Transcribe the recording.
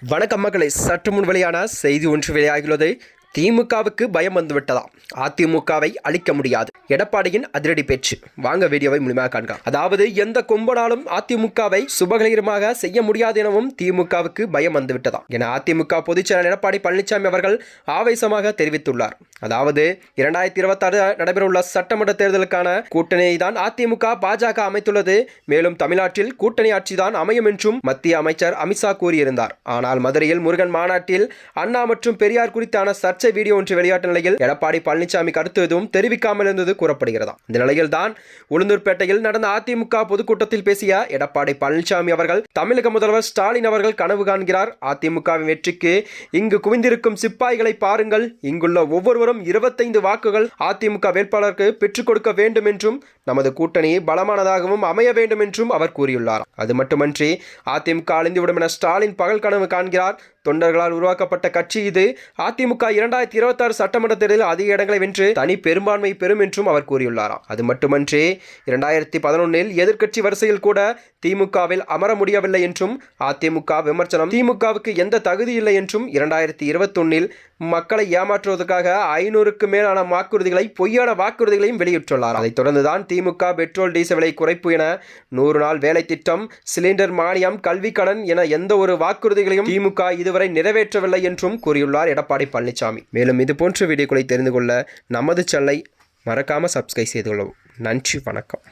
வணக்கம் மக்களை, சற்று முன் வெளியான செய்தி ஒன்று வெளியாகியுள்ளது. திமுகவுக்கு பயம் வந்துவிட்டதாம். அதிமுகவை அழிக்க முடியாது. எடப்பாடியின் அதிரடி பேச்சு. வாங்க வீடியோவை முழுமையாக காண்க. அதாவது எந்த கொம்பனாலும் அதிமுகவை சுபகலீரமாக செய்ய முடியாது எனவும் திமுகவுக்கு பயம் வந்துவிட்டதாம் என அதிமுக பொதுச்செயலாளர் எடப்பாடி பழனிசாமி அவர்கள் ஆவேசமாக தெரிவித்துள்ளார். அதாவது 2026 நடைபெறவுள்ள சட்டமன்ற தேர்தலுக்கான கூட்டணியை தான் அதிமுக பாஜக அமைத்துள்ளது. மேலும் தமிழ்நாட்டில் கூட்டணி ஆட்சி தான் அமையும் என்றும் மத்திய அமைச்சர் அமித்ஷா கூறியிருந்தார். ஆனால் மதுரையில் முருகன் மாநாட்டில் அண்ணா மற்றும் பெரியார் குறித்தான சர்ச்சை வீடியோ ஒன்று வெளியாட்ட நிலையில் எடப்பாடி பழனிசாமி கருத்து எதுவும் தெரிவிக்காமல் இருந்தது கூறப்படுகிறதா. இந்த நிலையில் தான் உளுந்தூர்பேட்டையில் நடந்த அதிமுக பொதுக்கூட்டத்தில் பேசிய எடப்பாடி பழனிசாமி அவர்கள் தமிழக முதல்வர் ஸ்டாலின் அவர்கள் கனவு காண்கிறார். அதிமுகவின் வெற்றிக்கு இங்கு குவிந்திருக்கும் சிப்பாய்களை பாருங்கள். இங்குள்ள ஒவ்வொருவரும் 25 வாக்குகள் அதிமுக வேட்பாளருக்கு பெற்றுக் கொடுக்க வேண்டும் என்றும் நமது கூட்டணி பலமானதாகவும் அமைய வேண்டும் என்றும் அவர் கூறியுள்ளார். அது மட்டுமன்றி அதிமுக அழிந்துவிடும் என ஸ்டாலின் பகல் கனவு காண்கிறார். தொண்டர்களால் உருவாக்கப்பட்ட கட்சி இது. அதிமுக 2026 சட்டமன்ற தேர்தலில் அதிக இடங்களை வென்று தனி பெரும்பான்மை பெறும் என்றும் அவர் கூறியுள்ளாராம். அது மட்டுமன்றி 2011 எதிர்க்கட்சி வரிசையில் கூட திமுகவில் அமர முடியவில்லை என்றும் அதிமுக விமர்சனம் திமுகவுக்கு எந்த தகுதி இல்லை என்றும் 2021 மக்களை ஏமாற்றுவதற்காக 500க்கு மேலான வாக்குறுதிகளை பொய்யான வாக்குறுதிகளையும் வெளியிட்டுள்ளார். அதைத் தொடர்ந்துதான் திமுக பெட்ரோல் டீசல் விலை குறைப்பு என 100 நாள் வேலை திட்டம், சிலிண்டர் மானியம், கல்வி கடன் என எந்த ஒரு வாக்குறுதிகளையும் திமுக இதுவரை நிறைவேற்றவில்லை என்றும் கூறியுள்ளார் எடப்பாடி பழனிசாமி. மேலும் இது போன்ற வீடியோக்களை தெரிந்து கொள்ள நமது சேனலை மறக்காம சப்ஸ்கிரைப் செய்து கொள்ளவும். நன்றி, வணக்கம்.